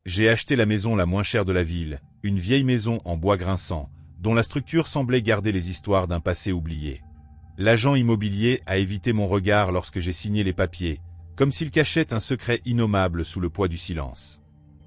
J'ai acheté la maison la moins chère de la ville, une vieille maison en bois grinçant, dont la structure semblait garder les histoires d'un passé oublié. L'agent immobilier a évité mon regard lorsque j'ai signé les papiers, comme s'il cachait un secret innommable sous le poids du silence.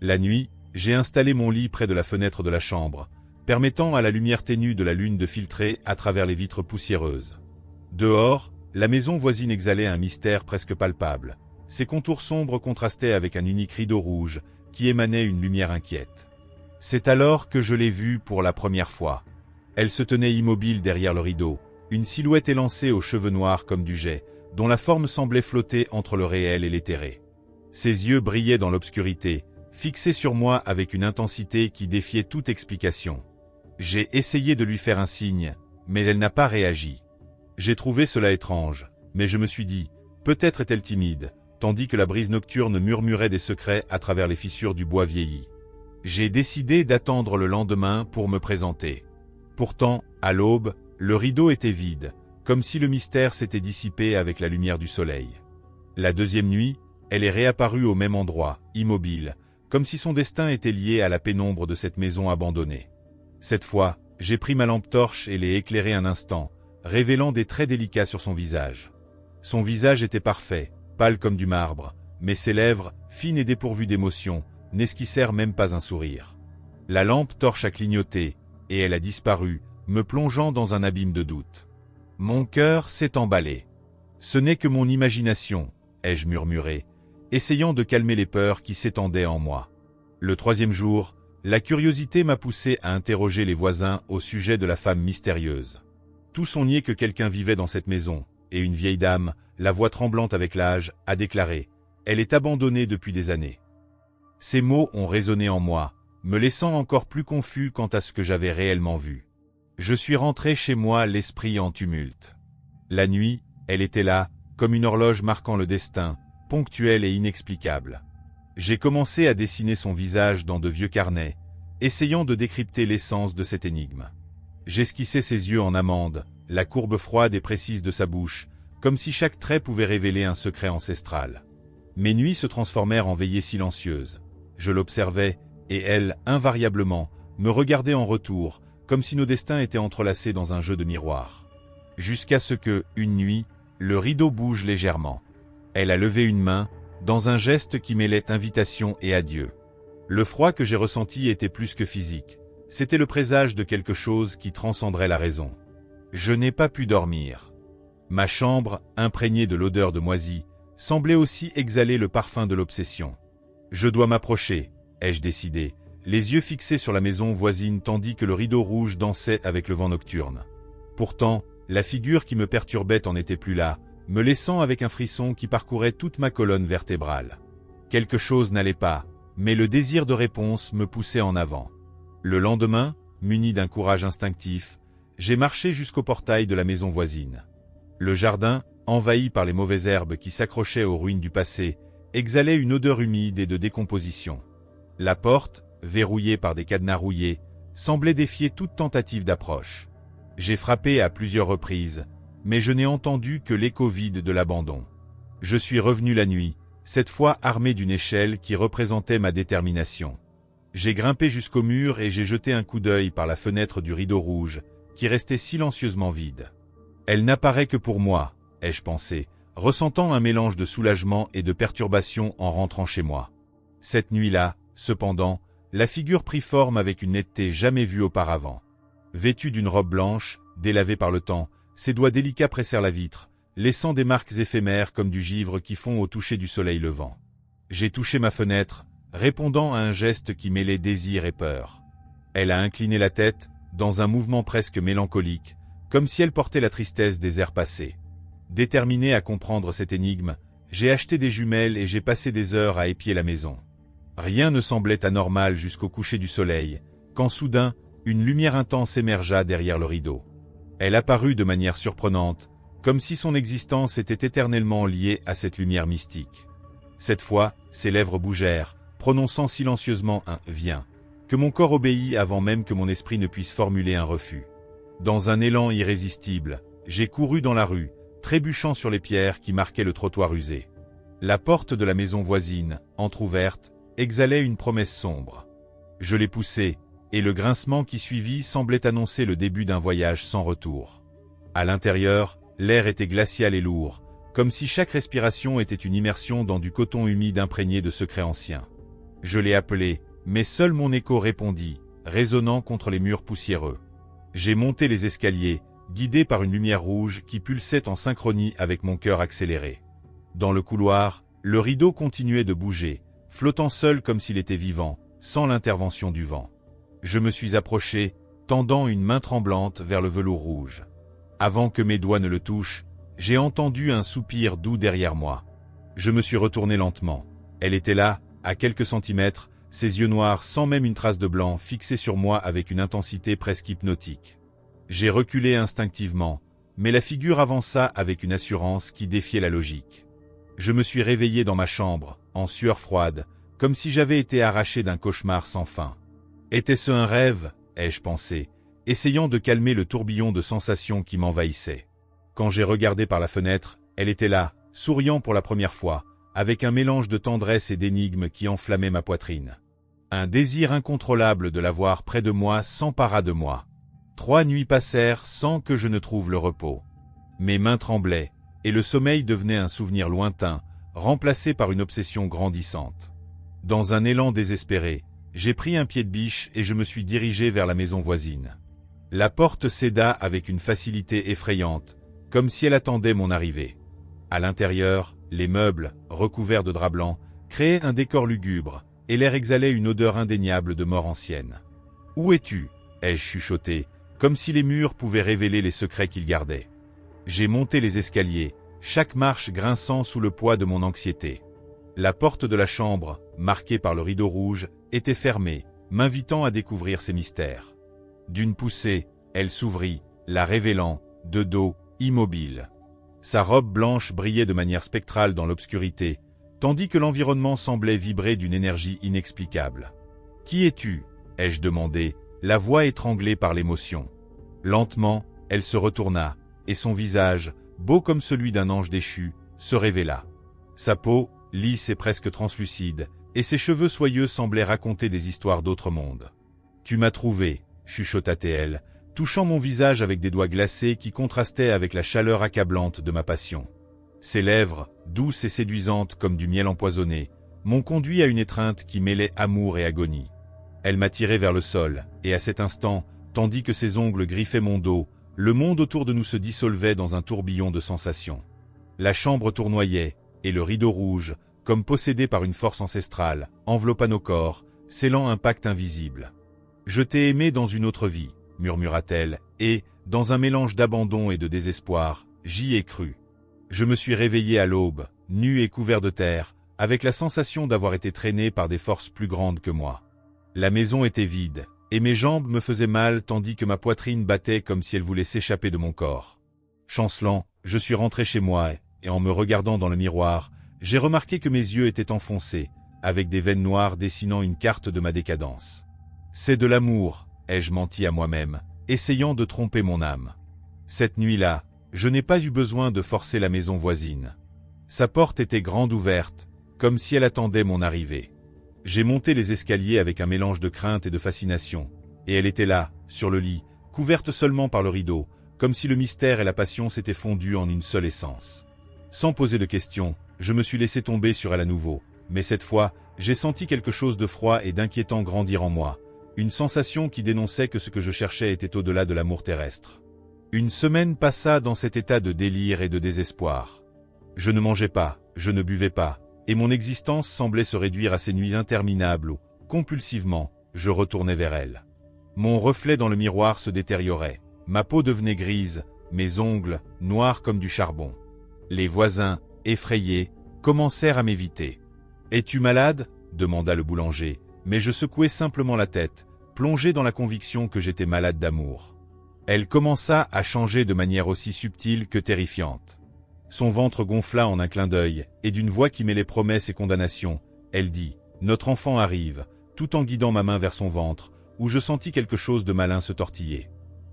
La nuit, j'ai installé mon lit près de la fenêtre de la chambre, permettant à la lumière ténue de la lune de filtrer à travers les vitres poussiéreuses. Dehors, la maison voisine exhalait un mystère presque palpable. Ses contours sombres contrastaient avec un unique rideau rouge, qui émanait une lumière inquiète. C'est alors que je l'ai vue pour la première fois. Elle se tenait immobile derrière le rideau, une silhouette élancée aux cheveux noirs comme du jais, dont la forme semblait flotter entre le réel et l'éthéré. Ses yeux brillaient dans l'obscurité, fixés sur moi avec une intensité qui défiait toute explication. J'ai essayé de lui faire un signe, mais elle n'a pas réagi. J'ai trouvé cela étrange, mais je me suis dit, peut-être est-elle timide, tandis que la brise nocturne murmurait des secrets à travers les fissures du bois vieilli. J'ai décidé d'attendre le lendemain pour me présenter. Pourtant, à l'aube, le rideau était vide, comme si le mystère s'était dissipé avec la lumière du soleil. La deuxième nuit, elle est réapparue au même endroit, immobile, comme si son destin était lié à la pénombre de cette maison abandonnée. Cette fois, j'ai pris ma lampe torche et l'ai éclairée un instant, révélant des traits délicats sur son visage. Son visage était parfait, pâle comme du marbre, mais ses lèvres, fines et dépourvues d'émotion, n'esquissèrent même pas un sourire. La lampe torche a clignoté, et elle a disparu, me plongeant dans un abîme de doute. Mon cœur s'est emballé. Ce n'est que mon imagination, ai-je murmuré, essayant de calmer les peurs qui s'étendaient en moi. Le troisième jour, la curiosité m'a poussé à interroger les voisins au sujet de la femme mystérieuse. Tous ont nié que quelqu'un vivait dans cette maison, et une vieille dame, la voix tremblante avec l'âge, a déclaré « Elle est abandonnée depuis des années ». Ces mots ont résonné en moi, me laissant encore plus confus quant à ce que j'avais réellement vu. Je suis rentré chez moi l'esprit en tumulte. La nuit, elle était là, comme une horloge marquant le destin, ponctuelle et inexplicable. J'ai commencé à dessiner son visage dans de vieux carnets, essayant de décrypter l'essence de cette énigme. J'esquissais ses yeux en amande, la courbe froide et précise de sa bouche, comme si chaque trait pouvait révéler un secret ancestral. Mes nuits se transformèrent en veillées silencieuses. Je l'observais, et elle, invariablement, me regardait en retour, comme si nos destins étaient entrelacés dans un jeu de miroirs. Jusqu'à ce que, une nuit, le rideau bouge légèrement. Elle a levé une main, dans un geste qui mêlait invitation et adieu. Le froid que j'ai ressenti était plus que physique. C'était le présage de quelque chose qui transcenderait la raison. Je n'ai pas pu dormir. Ma chambre, imprégnée de l'odeur de moisi, semblait aussi exhaler le parfum de l'obsession. Je dois m'approcher, ai-je décidé, les yeux fixés sur la maison voisine tandis que le rideau rouge dansait avec le vent nocturne. Pourtant, la figure qui me perturbait n'en était plus là, me laissant avec un frisson qui parcourait toute ma colonne vertébrale. Quelque chose n'allait pas, mais le désir de réponse me poussait en avant. Le lendemain, muni d'un courage instinctif, j'ai marché jusqu'au portail de la maison voisine. Le jardin, envahi par les mauvaises herbes qui s'accrochaient aux ruines du passé, exhalait une odeur humide et de décomposition. La porte, verrouillée par des cadenas rouillés, semblait défier toute tentative d'approche. J'ai frappé à plusieurs reprises, mais je n'ai entendu que l'écho vide de l'abandon. Je suis revenu la nuit, cette fois armé d'une échelle qui représentait ma détermination. J'ai grimpé jusqu'au mur et j'ai jeté un coup d'œil par la fenêtre du rideau rouge, qui restait silencieusement vide. Elle n'apparaît que pour moi, ai-je pensé, ressentant un mélange de soulagement et de perturbation en rentrant chez moi. Cette nuit-là, cependant, la figure prit forme avec une netteté jamais vue auparavant. Vêtue d'une robe blanche, délavée par le temps, ses doigts délicats pressèrent la vitre, laissant des marques éphémères comme du givre qui fond au toucher du soleil levant. J'ai touché ma fenêtre, répondant à un geste qui mêlait désir et peur. Elle a incliné la tête, dans un mouvement presque mélancolique, comme si elle portait la tristesse des ères passées. Déterminé à comprendre cette énigme, j'ai acheté des jumelles et j'ai passé des heures à épier la maison. Rien ne semblait anormal jusqu'au coucher du soleil, quand soudain, une lumière intense émergea derrière le rideau. Elle apparut de manière surprenante, comme si son existence était éternellement liée à cette lumière mystique. Cette fois, ses lèvres bougèrent, prononçant silencieusement un « viens », que mon corps obéit avant même que mon esprit ne puisse formuler un refus. Dans un élan irrésistible, j'ai couru dans la rue, trébuchant sur les pierres qui marquaient le trottoir usé. La porte de la maison voisine, entr'ouverte, exhalait une promesse sombre. Je l'ai poussé, et le grincement qui suivit semblait annoncer le début d'un voyage sans retour. À l'intérieur, l'air était glacial et lourd, comme si chaque respiration était une immersion dans du coton humide imprégné de secrets anciens. Je l'ai appelé, mais seul mon écho répondit, résonnant contre les murs poussiéreux. J'ai monté les escaliers, guidé par une lumière rouge qui pulsait en synchronie avec mon cœur accéléré. Dans le couloir, le rideau continuait de bouger, flottant seul comme s'il était vivant, sans l'intervention du vent. Je me suis approché, tendant une main tremblante vers le velours rouge. Avant que mes doigts ne le touchent, j'ai entendu un soupir doux derrière moi. Je me suis retourné lentement. Elle était là, à quelques centimètres, ses yeux noirs sans même une trace de blanc fixés sur moi avec une intensité presque hypnotique. J'ai reculé instinctivement, mais la figure avança avec une assurance qui défiait la logique. Je me suis réveillé dans ma chambre, en sueur froide, comme si j'avais été arraché d'un cauchemar sans fin. Était-ce un rêve, ai-je pensé, essayant de calmer le tourbillon de sensations qui m'envahissait. Quand j'ai regardé par la fenêtre, elle était là, souriant pour la première fois, avec un mélange de tendresse et d'énigme qui enflammait ma poitrine. Un désir incontrôlable de la voir près de moi s'empara de moi. 3 nuits passèrent sans que je ne trouve le repos. Mes mains tremblaient, et le sommeil devenait un souvenir lointain, remplacé par une obsession grandissante. Dans un élan désespéré, j'ai pris un pied de biche et je me suis dirigé vers la maison voisine. La porte céda avec une facilité effrayante, comme si elle attendait mon arrivée. À l'intérieur, les meubles, recouverts de drap blanc, créaient un décor lugubre, et l'air exhalait une odeur indéniable de mort ancienne. « Où es-tu » ai-je chuchoté, comme si les murs pouvaient révéler les secrets qu'ils gardaient. J'ai monté les escaliers, chaque marche grinçant sous le poids de mon anxiété. La porte de la chambre, marquée par le rideau rouge, était fermée, m'invitant à découvrir ses mystères. D'une poussée, elle s'ouvrit, la révélant, de dos, immobile. Sa robe blanche brillait de manière spectrale dans l'obscurité, tandis que l'environnement semblait vibrer d'une énergie inexplicable. « Qui es-tu » ai-je demandé, la voix étranglée par l'émotion. Lentement, elle se retourna, et son visage, beau comme celui d'un ange déchu, se révéla. Sa peau, lisse et presque translucide, et ses cheveux soyeux semblaient raconter des histoires d'autre monde. « Tu m'as trouvé » chuchota-t-elle, touchant mon visage avec des doigts glacés qui contrastaient avec la chaleur accablante de ma passion. Ses lèvres, douces et séduisantes comme du miel empoisonné, m'ont conduit à une étreinte qui mêlait amour et agonie. Elle m'a tiré vers le sol, et à cet instant, tandis que ses ongles griffaient mon dos, le monde autour de nous se dissolvait dans un tourbillon de sensations. La chambre tournoyait, et le rideau rouge, comme possédé par une force ancestrale, enveloppa nos corps, scellant un pacte invisible. « Je t'ai aimé dans une autre vie », murmura-t-elle, et, dans un mélange d'abandon et de désespoir, j'y ai cru. Je me suis réveillé à l'aube, nu et couvert de terre, avec la sensation d'avoir été traîné par des forces plus grandes que moi. La maison était vide, et mes jambes me faisaient mal tandis que ma poitrine battait comme si elle voulait s'échapper de mon corps. Chancelant, je suis rentré chez moi et en me regardant dans le miroir, j'ai remarqué que mes yeux étaient enfoncés, avec des veines noires dessinant une carte de ma décadence. « C'est de l'amour », ai-je menti à moi-même, essayant de tromper mon âme. Cette nuit-là, je n'ai pas eu besoin de forcer la maison voisine. Sa porte était grande ouverte, comme si elle attendait mon arrivée. J'ai monté les escaliers avec un mélange de crainte et de fascination, et elle était là, sur le lit, couverte seulement par le rideau, comme si le mystère et la passion s'étaient fondus en une seule essence. Sans poser de questions, je me suis laissé tomber sur elle à nouveau, mais cette fois, j'ai senti quelque chose de froid et d'inquiétant grandir en moi, une sensation qui dénonçait que ce que je cherchais était au-delà de l'amour terrestre. Une semaine passa dans cet état de délire et de désespoir. Je ne mangeais pas, je ne buvais pas, et mon existence semblait se réduire à ces nuits interminables où, compulsivement, je retournais vers elle. Mon reflet dans le miroir se détériorait, ma peau devenait grise, mes ongles, noirs comme du charbon. Les voisins, effrayés, commencèrent à m'éviter. « Es-tu malade » demanda le boulanger, mais je secouai simplement la tête, plongé dans la conviction que j'étais malade d'amour. Elle commença à changer de manière aussi subtile que terrifiante. Son ventre gonfla en un clin d'œil, et d'une voix qui mêlait promesses et condamnation, elle dit « Notre enfant arrive », tout en guidant ma main vers son ventre, où je sentis quelque chose de malin se tortiller.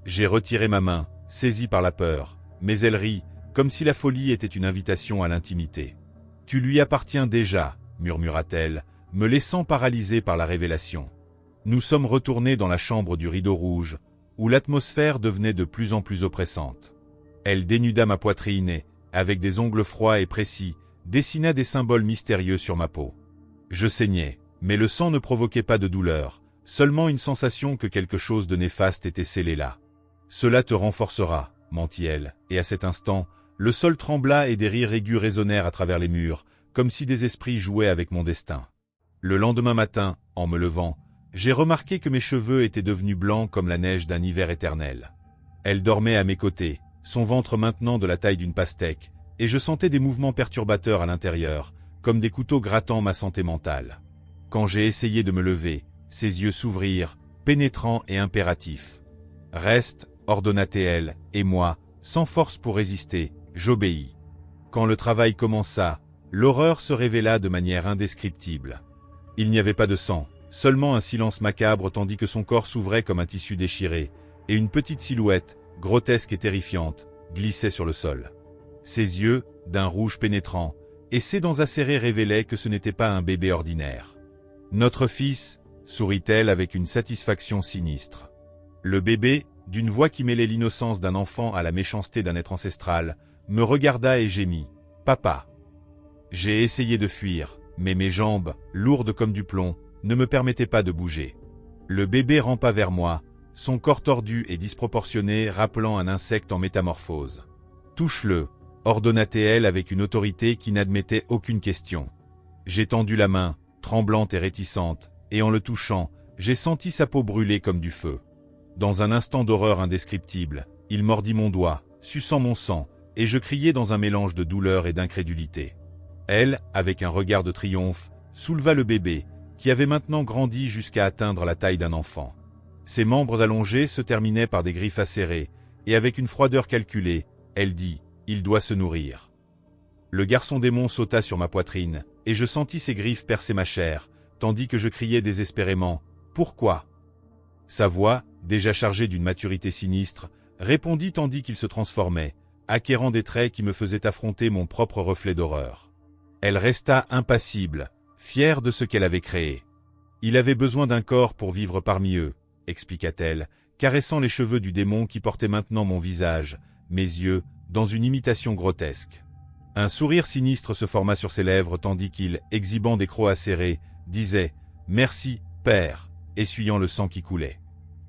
J'ai retiré ma main, saisi par la peur, mais elle rit, comme si la folie était une invitation à l'intimité. « Tu lui appartiens déjà », murmura-t-elle, me laissant paralysé par la révélation. Nous sommes retournés dans la chambre du rideau rouge, où l'atmosphère devenait de plus en plus oppressante. Elle dénuda ma poitrine et, avec des ongles froids et précis, dessina des symboles mystérieux sur ma peau. Je saignais, mais le sang ne provoquait pas de douleur, seulement une sensation que quelque chose de néfaste était scellé là. « Cela te renforcera », mentit-elle, et à cet instant, le sol trembla et des rires aigus résonnèrent à travers les murs, comme si des esprits jouaient avec mon destin. Le lendemain matin, en me levant, j'ai remarqué que mes cheveux étaient devenus blancs comme la neige d'un hiver éternel. Elle dormait à mes côtés, son ventre maintenant de la taille d'une pastèque, et je sentais des mouvements perturbateurs à l'intérieur, comme des couteaux grattant ma santé mentale. Quand j'ai essayé de me lever, ses yeux s'ouvrirent, pénétrants et impératifs. « Reste », ordonna-t-elle, et moi, sans force pour résister, j'obéis. Quand le travail commença, l'horreur se révéla de manière indescriptible. Il n'y avait pas de sang, seulement un silence macabre tandis que son corps s'ouvrait comme un tissu déchiré, et une petite silhouette, grotesque et terrifiante, glissait sur le sol. Ses yeux, d'un rouge pénétrant, et ses dents acérées révélaient que ce n'était pas un bébé ordinaire. « Notre fils », sourit-elle avec une satisfaction sinistre. Le bébé, d'une voix qui mêlait l'innocence d'un enfant à la méchanceté d'un être ancestral, me regarda et gémit. « Papa !» J'ai essayé de fuir, mais mes jambes, lourdes comme du plomb, ne me permettaient pas de bouger. Le bébé rampa vers moi, son corps tordu et disproportionné rappelant un insecte en métamorphose. « Touche-le », ordonna-t-elle avec une autorité qui n'admettait aucune question. J'ai tendu la main, tremblante et réticente, et en le touchant, j'ai senti sa peau brûler comme du feu. Dans un instant d'horreur indescriptible, il mordit mon doigt, suçant mon sang, et je criai dans un mélange de douleur et d'incrédulité. Elle, avec un regard de triomphe, souleva le bébé, qui avait maintenant grandi jusqu'à atteindre la taille d'un enfant. Ses membres allongés se terminaient par des griffes acérées, et avec une froideur calculée, elle dit « Il doit se nourrir ». Le garçon démon sauta sur ma poitrine, et je sentis ses griffes percer ma chair, tandis que je criais désespérément « Pourquoi ?» Sa voix, déjà chargée d'une maturité sinistre, répondit tandis qu'il se transformait, acquérant des traits qui me faisaient affronter mon propre reflet d'horreur. Elle resta impassible, fière de ce qu'elle avait créé. Il avait besoin d'un corps pour vivre parmi eux, expliqua-t-elle, caressant les cheveux du démon qui portait maintenant mon visage, mes yeux, dans une imitation grotesque. Un sourire sinistre se forma sur ses lèvres tandis qu'il, exhibant des crocs acérés, disait « Merci, Père », essuyant le sang qui coulait.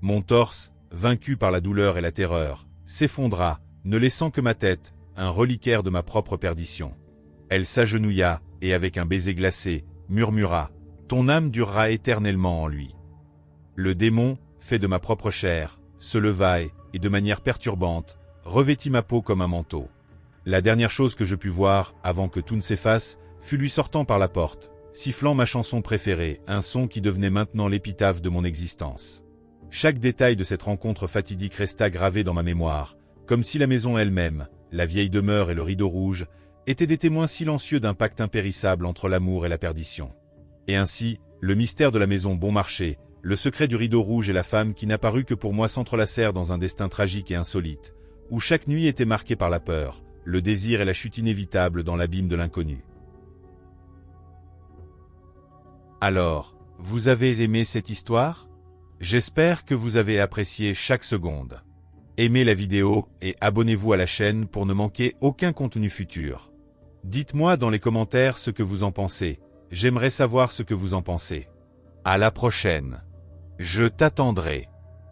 Mon torse, vaincu par la douleur et la terreur, s'effondra, ne laissant que ma tête, un reliquaire de ma propre perdition. Elle s'agenouilla, et avec un baiser glacé, murmura « Ton âme durera éternellement en lui ». Le démon, fait de ma propre chair, se leva et, de manière perturbante, revêtit ma peau comme un manteau. La dernière chose que je pus voir, avant que tout ne s'efface, fut lui sortant par la porte, sifflant ma chanson préférée, un son qui devenait maintenant l'épitaphe de mon existence. Chaque détail de cette rencontre fatidique resta gravé dans ma mémoire, comme si la maison elle-même, la vieille demeure et le rideau rouge, étaient des témoins silencieux d'un pacte impérissable entre l'amour et la perdition. Et ainsi, le mystère de la maison bon marché, le secret du rideau rouge et la femme qui n'apparut que pour moi s'entrelacèrent dans un destin tragique et insolite, où chaque nuit était marquée par la peur, le désir et la chute inévitable dans l'abîme de l'inconnu. Alors, vous avez aimé cette histoire? J'espère que vous avez apprécié chaque seconde. Aimez la vidéo et abonnez-vous à la chaîne pour ne manquer aucun contenu futur. Dites-moi dans les commentaires ce que vous en pensez, j'aimerais savoir ce que vous en pensez. À la prochaine. Je t'attendrai.